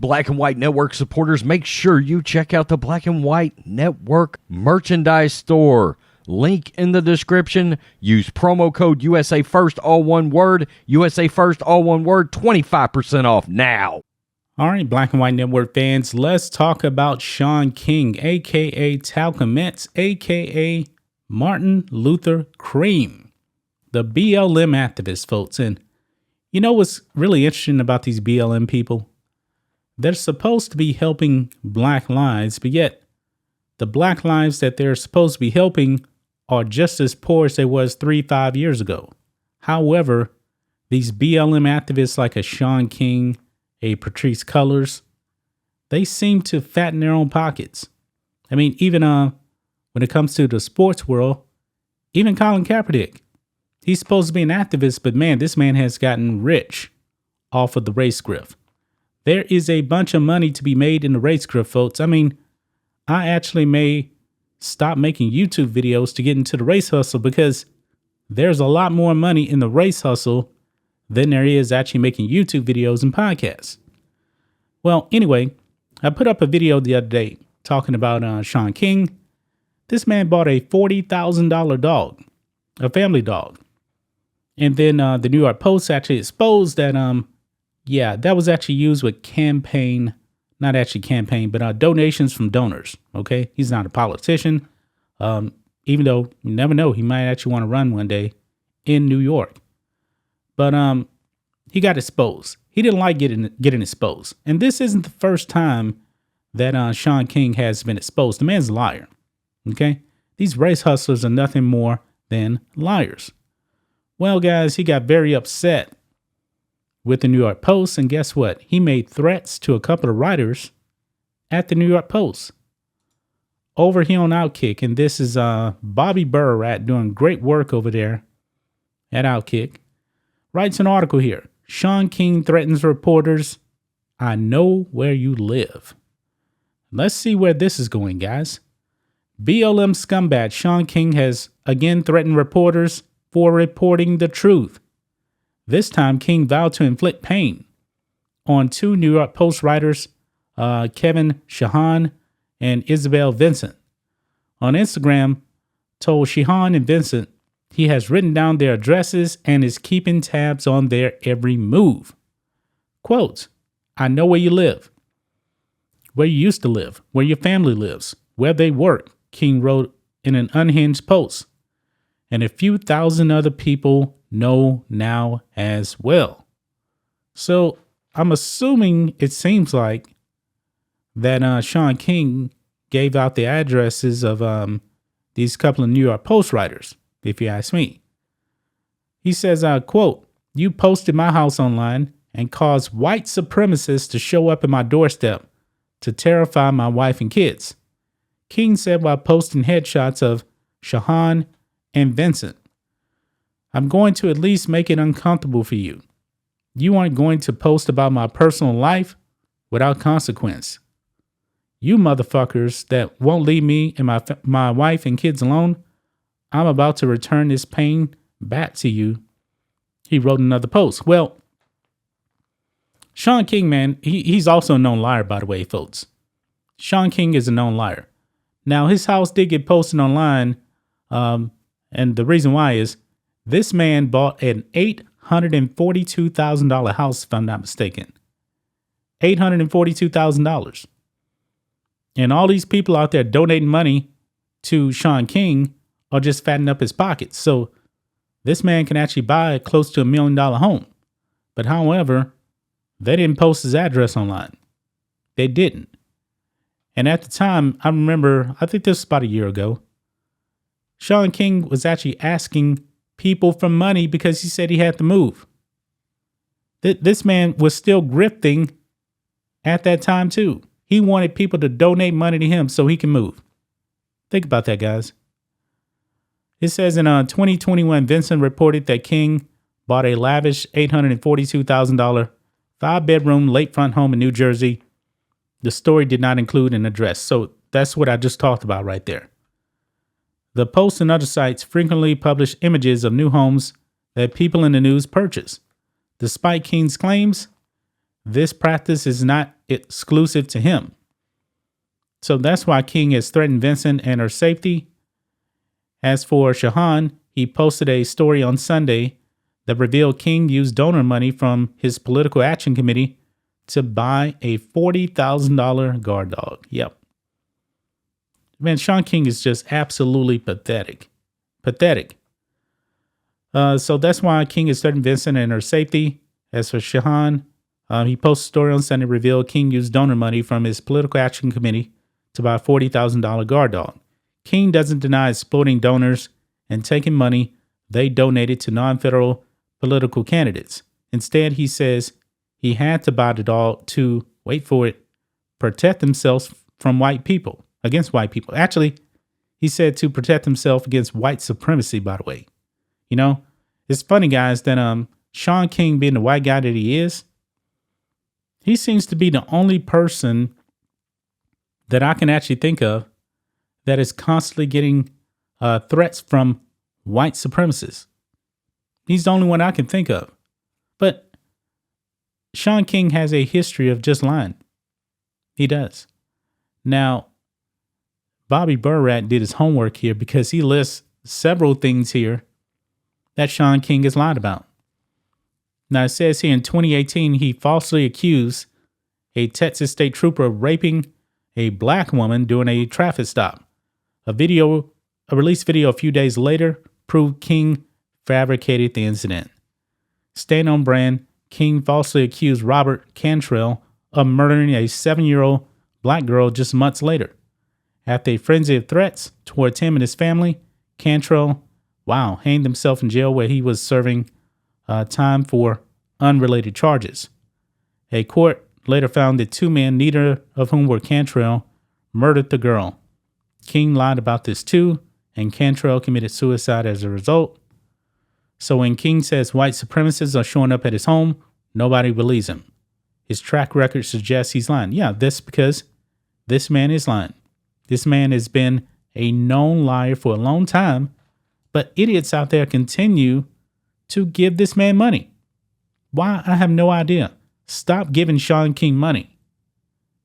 Black and White Network supporters, make sure you check out the Black and White Network merchandise store. Link in the description. Use promo code USA First, all one word. USA First, all one word. 25% off now. All right, Black and White Network fans, let's talk about Shaun King, a.k.a. Talcum Mets, a.k.a. Martin Luther Cream, the BLM activist, folks. And you know what's really interesting about these BLM people? They're supposed to be helping black lives, but yet the black lives that they're supposed to be helping are just as poor as they was 3-5 years ago. However, these BLM activists like a Shaun King, a Patrice Cullors, they seem to fatten their own pockets. I mean, even when it comes to the sports world, even Colin Kaepernick, he's supposed to be an activist, but man, this man has gotten rich off of the race grift. There is a bunch of money to be made in the race grift, folks. I mean, I actually may stop making YouTube videos to get into the race hustle because there's a lot more money in the race hustle than there is actually making YouTube videos and podcasts. Well, anyway, I put up a video the other day talking about Shaun King. This man bought a $40,000 dog, a family dog. And then the New York Post actually exposed that, that was actually used with but donations from donors. Okay. He's not a politician. Even though you never know, he might actually want to run one day in New York. But he got exposed. He didn't like getting exposed. And this isn't the first time that Shaun King has been exposed. The man's a liar. Okay? These race hustlers are nothing more than liars. Well, guys, he got very upset with the New York Post. And guess what? He made threats to a couple of writers at the New York Post over here on Outkick. And this is Bobby Burrat doing great work over there at Outkick. Writes an article here. Shaun King threatens reporters. I know where you live. Let's see where this is going, guys. BLM scumbag Shaun King has again threatened reporters for reporting the truth. This time, King vowed to inflict pain on two New York Post writers, Kevin Shahan and Isabel Vincent. On Instagram, told Shahan and Vincent he has written down their addresses and is keeping tabs on their every move. Quote, I know where you live, where you used to live, where your family lives, where they work, King wrote in an unhinged post. And a few thousand other people know now as well. So I'm assuming it seems like that Shaun King gave out the addresses of these couple of New York Post writers, if you ask me. He says, quote, you posted my house online and caused white supremacists to show up at my doorstep to terrify my wife and kids. King said while posting headshots of Shahan and Vincent. I'm going to at least make it uncomfortable for you. You aren't going to post about my personal life without consequence. You motherfuckers that won't leave me and my wife and kids alone, I'm about to return this pain back to you. He wrote another post. Well, Shaun King, man, he's also a known liar, by the way, folks. Shaun King is a known liar. Now, his house did get posted online, and the reason why is this man bought an $842,000 house, if I'm not mistaken. $842,000. And all these people out there donating money to Shaun King are just fattening up his pockets. So this man can actually buy a close to $1 million home. But however, they didn't post his address online. They didn't. And at the time, I remember, I think this was about a year ago, Shaun King was actually asking people for money because he said he had to move. This man was still grifting at that time too. He wanted people to donate money to him so he can move. Think about that, guys. It says in 2021, Vincent reported that King bought a lavish $842,000 5-bedroom lakefront home in New Jersey. The story did not include an address. So that's what I just talked about right there. The Post and other sites frequently publish images of new homes that people in the news purchase. Despite King's claims, this practice is not exclusive to him. So that's why King has threatened Vincent and her safety. As for Shaun, he posted a story on Sunday that revealed King used donor money from his political action committee to buy a $40,000 guard dog. Yep. Man, Shaun King is just absolutely pathetic. Pathetic. So that's why King is threatening Vincent and her safety. As for Shaun, he posted a story on Sunday revealed King used donor money from his political action committee to buy a $40,000 guard dog. King doesn't deny exploiting donors and taking money they donated to non-federal political candidates. Instead, he says he had to buy the dog to, wait for it, protect themselves from white people, against white people. Actually, he said to protect himself against white supremacy, by the way. You know, it's funny, guys, that Shaun King, being the white guy that he is, he seems to be the only person that I can actually think of that is constantly getting threats from white supremacists. He's the only one I can think of. But Shaun King has a history of just lying. He does. Now, Bobby Burrat did his homework here because he lists several things here that Shaun King has lied about. Now, it says here in 2018, he falsely accused a Texas state trooper of raping a black woman during a traffic stop. A released video a few days later proved King fabricated the incident. Staying on brand, King falsely accused Robert Cantrell of murdering a 7-year-old black girl just months later. After a frenzy of threats towards him and his family, Cantrell, hanged himself in jail where he was serving time for unrelated charges. A court later found that 2 men, neither of whom were Cantrell, murdered the girl. King lied about this too, and Cantrell committed suicide as a result. So when King says white supremacists are showing up at his home, nobody believes him. His track record suggests he's lying. Yeah, that's because this man is lying. This man has been a known liar for a long time, but idiots out there continue to give this man money. Why? I have no idea. Stop giving Shaun King money.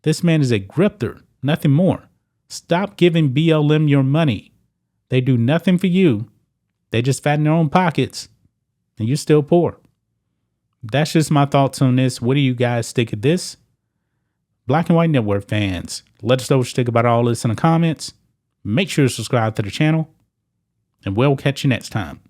This man is a grifter, nothing more. Stop giving BLM your money. They do nothing for you. They just fatten their own pockets, and you're still poor. That's just my thoughts on this. What do you guys think of this? Black and White Network fans, let us know what you think about all this in the comments. Make sure to subscribe to the channel, and we'll catch you next time.